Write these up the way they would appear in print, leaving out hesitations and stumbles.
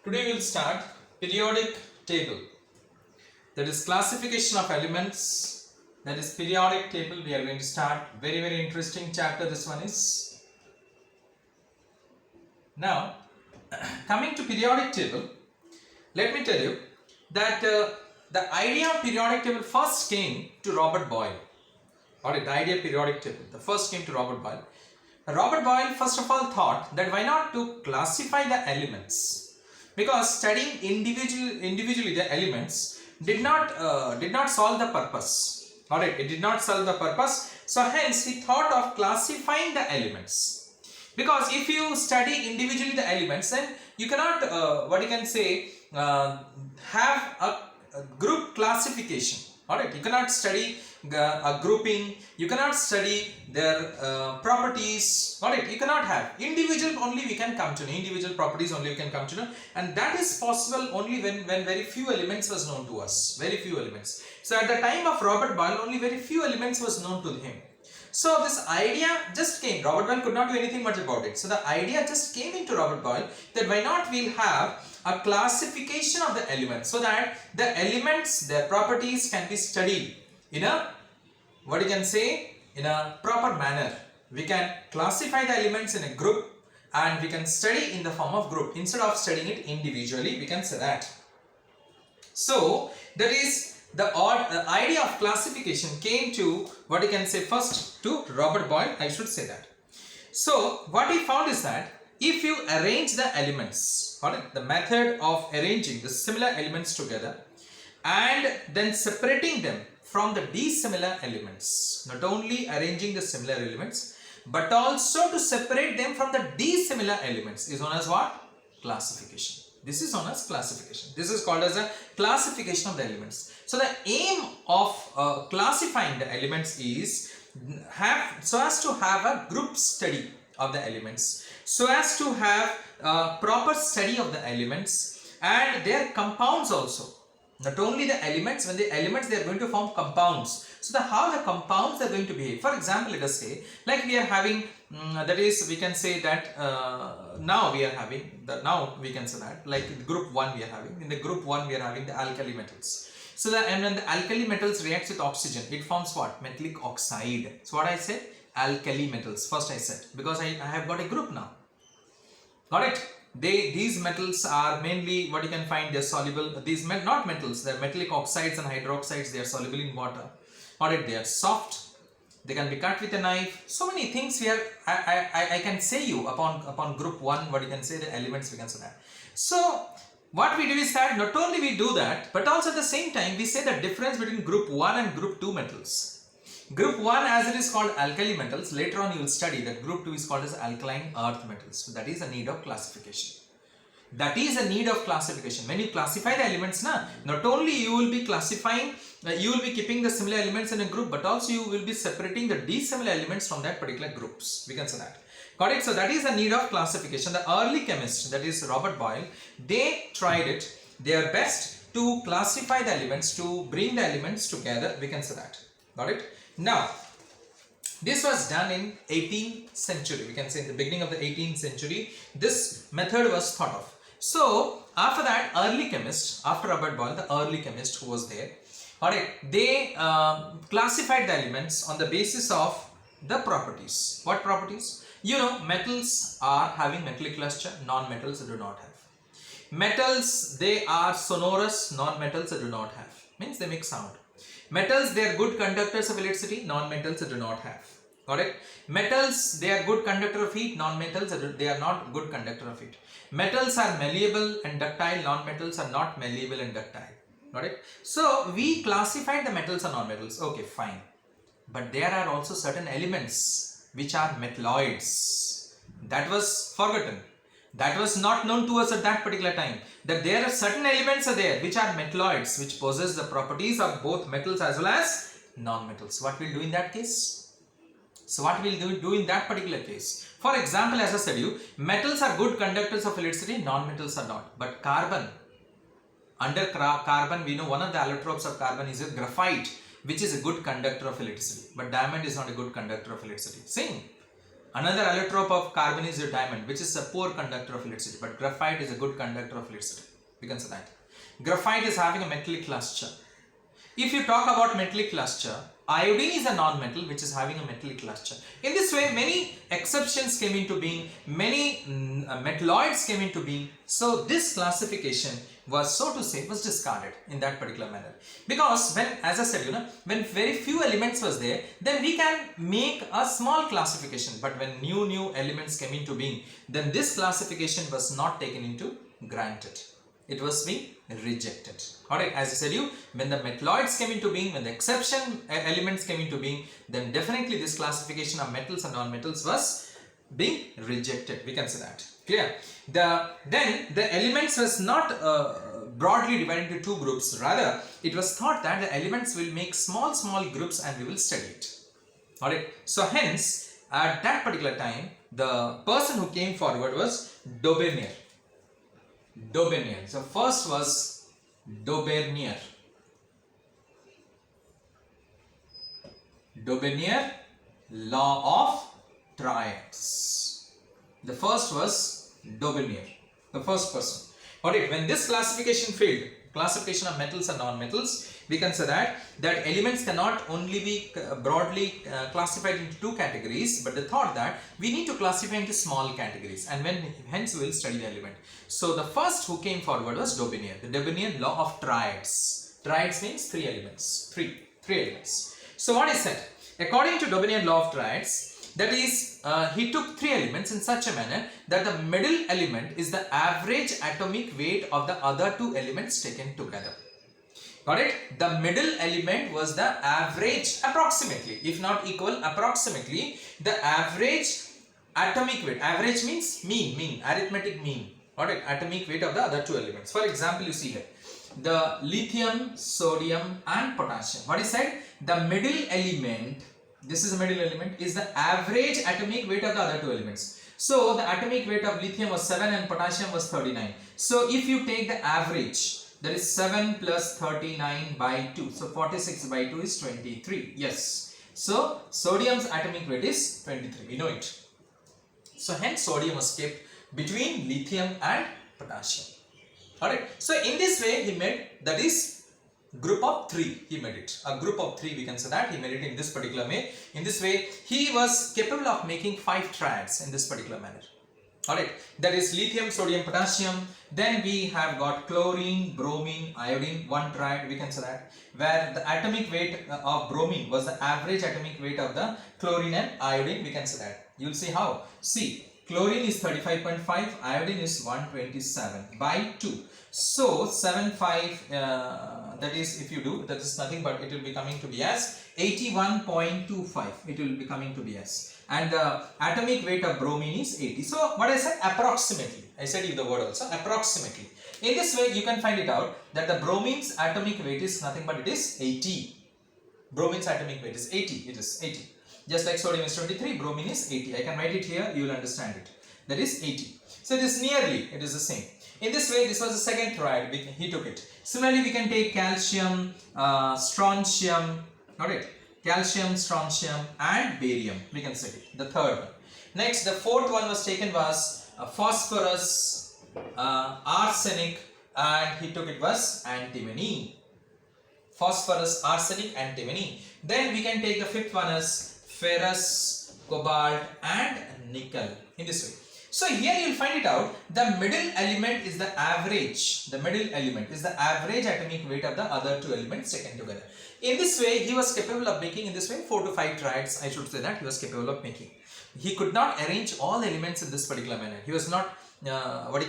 Today we will start periodic table, that is classification of elements, that is periodic table. We are going to start very interesting chapter this one is. Now coming to periodic table, let me tell you that the idea of periodic table first came to Robert Boyle. Alright, the idea of periodic table, the first came to Robert Boyle. Robert Boyle first of all thought that why not to classify the elements, because studying individually the elements did not solve the purpose. Alright, it did not solve the purpose. So hence he thought of classifying the elements, because if you study individually the elements, then you cannot have a group classification. Alright, you cannot study a grouping, you cannot study their properties. Alright, you cannot have individual, only we can come to know individual properties, only we can come to know, and that is possible only when very few elements was known to us, very few elements. So at the time of Robert Boyle, only very few elements was known to him. So this idea just came. Robert Boyle could not do anything much about it. So the idea just came into Robert Boyle that why not we'll have a classification of the elements, so that the elements, their properties can be studied in a, in a proper manner. We can classify the elements in a group and we can study in the form of group instead of studying it individually, we can say that. So that is the idea of classification came to first to Robert Boyle, I should say that. So what he found is that if you arrange the elements, the method of arranging the similar elements together and then separating them from the dissimilar elements, not only arranging the similar elements but also to separate them from the dissimilar elements, is known as what? Classification. This is known as classification. This is called as a classification of the elements. So the aim of classifying the elements is so as to have a group study of the elements, so as to have a proper study of the elements and their compounds also. Not only the elements, when the elements they are going to form compounds. So how the compounds are going to behave. For example, let us say like we are having we can say that now we can say that like group 1 we are having. In the group 1 we are having the alkali metals. So and when the alkali metals reacts with oxygen, it forms what? Metallic oxide. So what I said? Alkali metals. First I said, because I have got a group now. Got it? These metals are mainly what you can find, they're soluble. These not metals, they're metallic oxides and hydroxides. They are soluble in water. Got it? They are soft. They can be cut with a knife. So many things here I can say you upon group 1, what you can say, the elements we can say that. So what we do is that not only we do that, but also at the same time we say the difference between group 1 and group 2 metals. Group 1, as it is called alkali metals, later on you will study that group 2 is called as alkaline earth metals. So that is a need of classification. That is a need of classification. When you classify the elements, not only you will be classifying, you will be keeping the similar elements in a group, but also you will be separating the dissimilar elements from that particular groups. We can say that. Got it? So that is the need of classification. The early chemists, that is Robert Boyle, they tried it their best to classify the elements, to bring the elements together. We can say that. Got it? Now, this was done in 18th century. We can say in the beginning of the 18th century, this method was thought of. So, after that, early chemist, after Robert Boyle, the early chemist who was there, they classified the elements on the basis of the properties. What properties? You know, metals are having metallic luster, non-metals do not have. Metals, they are sonorous, non-metals do not have. Means they make sound. Metals, they are good conductors of electricity, non-metals do not have. Correct? Metals, they are good conductor of heat, non-metals they are not good conductor of heat. Metals are malleable and ductile, non-metals are not malleable and ductile. Got it? So we classified the metals and non-metals. Okay, fine. But there are also certain elements which are metalloids. That was forgotten. That was not known to us at that particular time. That there are certain elements are there which are metalloids, which possess the properties of both metals as well as non-metals. What we'll do in that case? So what we'll do in that particular case? For example, as I said you, metals are good conductors of electricity, non-metals are not. But carbon, under carbon we know one of the allotropes of carbon is a graphite, which is a good conductor of electricity. But diamond is not a good conductor of electricity. Same. Another allotrope of carbon is your diamond, which is a poor conductor of electricity, but graphite is a good conductor of electricity. We can say that. Graphite is having a metallic cluster. If you talk about metallic cluster, iodine is a non-metal which is having a metallic cluster. In this way, many exceptions came into being, many metalloids came into being. So this classification was, so to say, was discarded in that particular manner. Because when, as I said, when very few elements was there, then we can make a small classification. But when new elements came into being, then this classification was not taken into granted. It was being rejected. Alright, as I said when the metalloids came into being, when the exception elements came into being, then definitely this classification of metals and non-metals was being rejected. We can say that. Clear? Then the elements was not broadly divided into two groups. Rather, it was thought that the elements will make small groups and we will study it. Alright, so hence at that particular time, the person who came forward was Daubigny. So first was Daubigny. Law of triads. The first was Daubigny, the first person. Alright, when this classification failed, classification of metals and non-metals, we can say that elements cannot only be broadly classified into two categories, but they thought that we need to classify into small categories, and hence we will study the element. So the first who came forward was Daubigny, the Daubigny law of triads. Triads means three elements, three elements. So what is said? According to Daubigny law of triads, that is, he took three elements in such a manner that the middle element is the average atomic weight of the other two elements taken together. Got it? The middle element was the average, approximately, if not equal, approximately the average atomic weight. Average means mean, arithmetic mean. Got it? Atomic weight of the other two elements. For example, you see here the lithium, sodium and potassium. What is said? The middle element, this is the middle element, is the average atomic weight of the other two elements. So the atomic weight of lithium was 7 and potassium was 39. So if you take the average, that is 7 plus 39 by 2. So 46 by 2 is 23. Yes. So sodium's atomic weight is 23. We know it. So hence sodium was kept between lithium and potassium. Alright. So in this way he made, that is group of 3, he made it. A group of 3, we can say that. He made it in this particular way. In this way, he was capable of making 5 triads in this particular manner. Alright, that is lithium, sodium, potassium. Then we have got chlorine, bromine, iodine, 1 triad, we can say that. Where the atomic weight of bromine was the average atomic weight of the chlorine and iodine, we can say that. You will see how. See, chlorine is 35.5, iodine is 127 by 2. So 75, that is, if you do, that is nothing but it will be coming to be as 81.25. It will be coming to be as. And the atomic weight of bromine is 80. So what I said, approximately. I said you the word also, approximately. In this way, you can find it out that the bromine's atomic weight is nothing but it is 80. Bromine's atomic weight is 80. It is 80. Just like sodium is 23, bromine is 80. I can write it here, you will understand it. That is 80. So it is nearly, it is the same. In this way, this was the second triad, he took it. Similarly, we can take calcium, strontium, alright, calcium, strontium and barium, we can say it, the third one. Next, the fourth one was taken was phosphorus, arsenic, and he took it was antimony. Phosphorus, arsenic, antimony. Then we can take the fifth one as ferrous, cobalt and nickel, in this way. So here you will find it out, the middle element is the average, average atomic weight of the other two elements taken together. In this way, he was capable of making, in this way, 4 to 5 triads, I should say that, he was capable of making. He could not arrange all the elements in this particular manner. He was not, able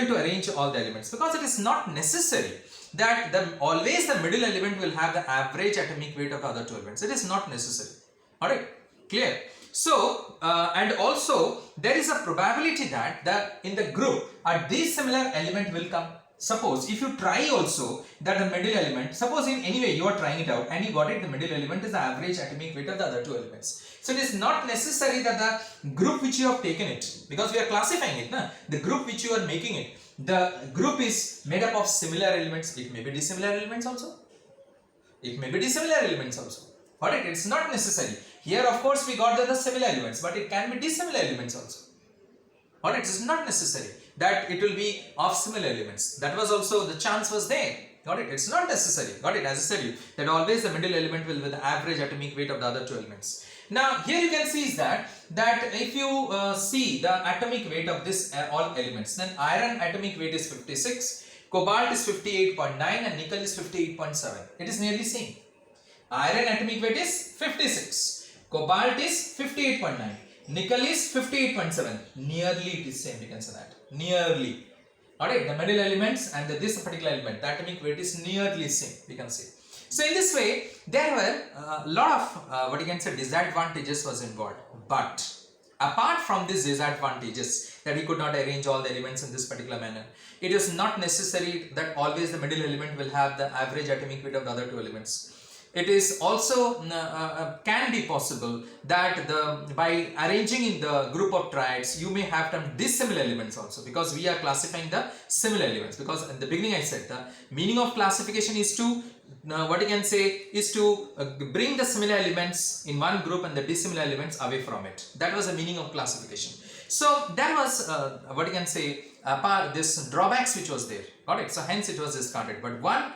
to arrange all the elements, because it is not necessary that always the middle element will have the average atomic weight of the other two elements. It is not necessary. Alright, clear? So, and also there is a probability that in the group a dissimilar element will come. Suppose if you try also that the middle element, suppose in any way you are trying it out and you got it, the middle element is the average atomic weight of the other two elements. So it is not necessary that the group which you have taken it, because we are classifying it, the group which you are making it, the group is made up of similar elements. It may be dissimilar elements also. Alright, it's not necessary. Here of course we got the similar elements, but it can be dissimilar elements also. Alright, it is not necessary that it will be of similar elements. That was also, the chance was there. Got it? It's not necessary. Got it? As I said you, that always the middle element will be the average atomic weight of the other two elements. Now here you can see is that if you see the atomic weight of this all elements, then iron atomic weight is 56, cobalt is 58.9 and nickel is 58.7. It is nearly same. Iron atomic weight is 56, cobalt is 58.9, nickel is 58.7. Nearly it is same, you can say that. Nearly. Alright, the middle elements and this particular element, the atomic weight is nearly same, we can see. So in this way, there were a lot of what you can say disadvantages was involved. But apart from these disadvantages, that he could not arrange all the elements in this particular manner, it is not necessary that always the middle element will have the average atomic weight of the other two elements. It is also can be possible that by arranging in the group of triads, you may have some dissimilar elements also, because we are classifying the similar elements. Because in the beginning I said the meaning of classification is to what you can say is to bring the similar elements in one group and the dissimilar elements away from it. That was the meaning of classification. So that was what you can say this drawbacks which was there. Got it? So hence it was discarded. But one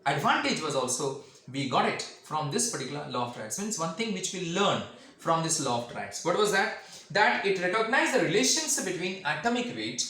advantage was also we got it from this particular law of triads. Means one thing which we learned from this law of triads. What was that? That it recognized the relationship between atomic weight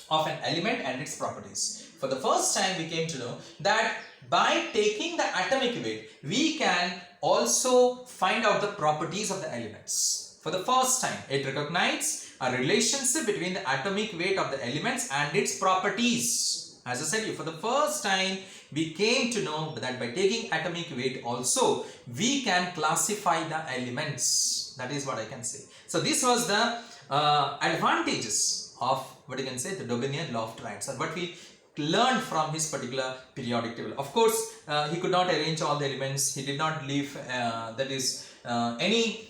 of an element and its properties. For the first time we came to know that by taking the atomic weight, we can also find out the properties of the elements. For the first time, it recognized a relationship between the atomic weight of the elements and its properties. As I said, for the first time, we came to know that by taking atomic weight also, we can classify the elements. That is what I can say. So this was the advantages of what you can say the Daubigny law of triads, or what we learned from his particular periodic table. Of course, he could not arrange all the elements. He did not leave any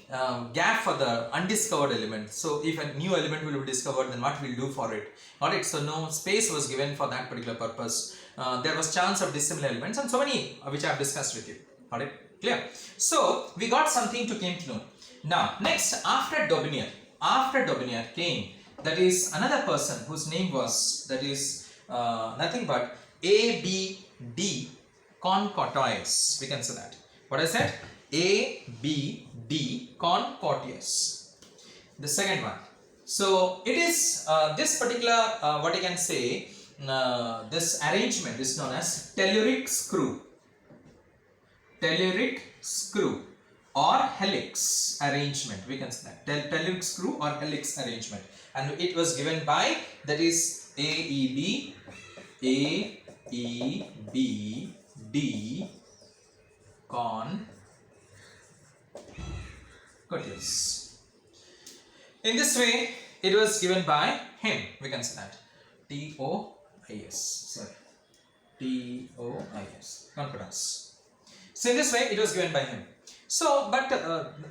gap for the undiscovered element. So if a new element will be discovered, then what we'll do for it? Alright, so no space was given for that particular purpose. There was chance of dissimilar elements and so many which I have discussed with you. Alright, clear? So we got something to came to know. Now next, after Daubigny came, that is another person whose name was, that is nothing but A.B.D. Concordius. We can say that. What I said? A.B.D. Concordius. The second one. So it is this particular what I can say this arrangement is known as telluric screw. Telluric screw or helix arrangement. We can say that. Telluric screw or helix arrangement. And it was given by, that is A.E.B. Concordius. In this way, it was given by him. We can say that. T-O-I-S. Sorry. T-O-I-S. Concordius. So in this way, it was given by him. So, but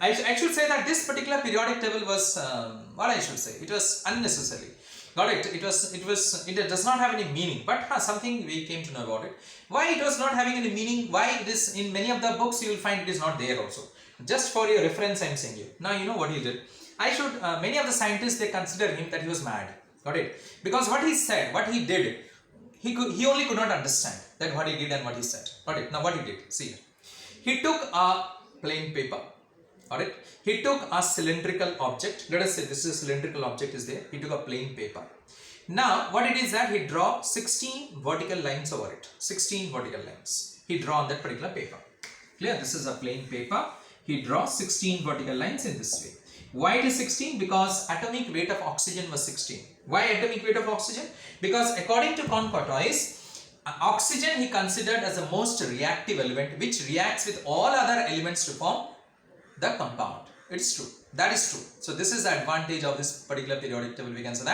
I should say that this particular periodic table was what I should say. It was unnecessary. Got it? It does not have any meaning. But something we came to know about it. Why it was not having any meaning? Why it is in many of the books you will find it is not there also. Just for your reference, I am saying you. Now you know what he did. I should. Many of the scientists, they consider him that he was mad. Got it? Because what he said, what he did, he only could not understand that what he did and what he said. Got it? Now what he did? See here. He took a plain paper. Alright, he took a cylindrical object. Let us say this is a cylindrical object is there. He took a plain paper. Now what it is that he draw 16 vertical lines over it. 16 vertical lines. He draw on that particular paper. Clear? This is a plain paper. He draw 16 vertical lines in this way. Why it is 16? Because atomic weight of oxygen was 16. Why atomic weight of oxygen? Because according to Concordius, oxygen he considered as the most reactive element which reacts with all other elements to form the compound. It's true. That is true. So this is the advantage of this particular periodic table. We can say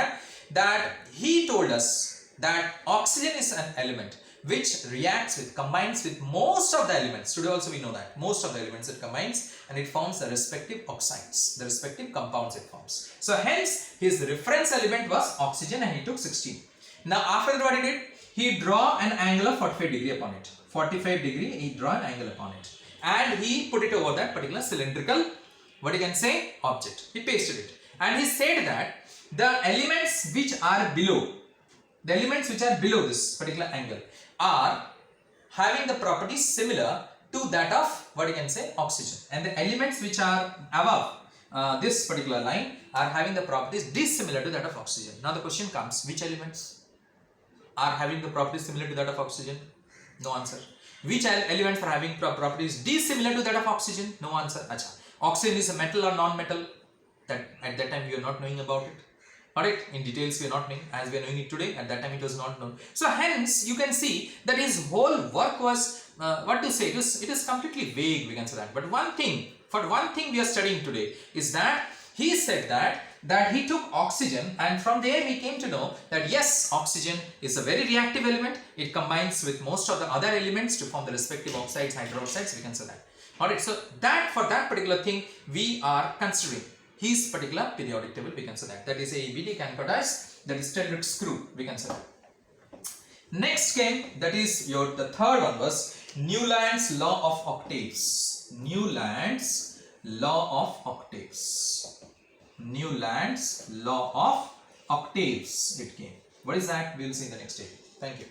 that he told us that oxygen is an element which reacts with, combines with most of the elements. Today also we know that most of the elements it combines and it forms the respective oxides, the respective compounds it forms. So hence his reference element was oxygen and he took 16. Now after that what he did? He draw an angle of 45 degree upon it. 45 degree he draw an angle upon it. and he put it over that particular cylindrical, what you can say, object. He pasted it, and he said that the elements which are below, this particular angle are having the properties similar to that of, what you can say, oxygen, and the elements which are above this particular line are having the properties dissimilar to that of oxygen. Now the question comes, which elements are having the properties similar to that of oxygen? No answer. Which elements are having properties dissimilar to that of oxygen? No answer. Acha. Oxygen is a metal or non-metal? That at that time we are not knowing about it. Alright, in details we are not knowing, as we are knowing it today. At that time it was not known. So hence you can see that his whole work was, what to say, it is completely vague, we can say that. But one thing we are studying today is that he said that he took oxygen, and from there he came to know that yes, oxygen is a very reactive element. It combines with most of the other elements to form the respective oxides, hydroxides, we can say that. Alright, so that for that particular thing we are considering his particular periodic table, we can say that. That is AEBD Cancodise, that is Tedrick screw, we can say that. Next came, that is the third one was Newland's law of octaves. Newland's law of octaves. Newland's law of octaves, it came. What is that? We will see in the next day. Thank you.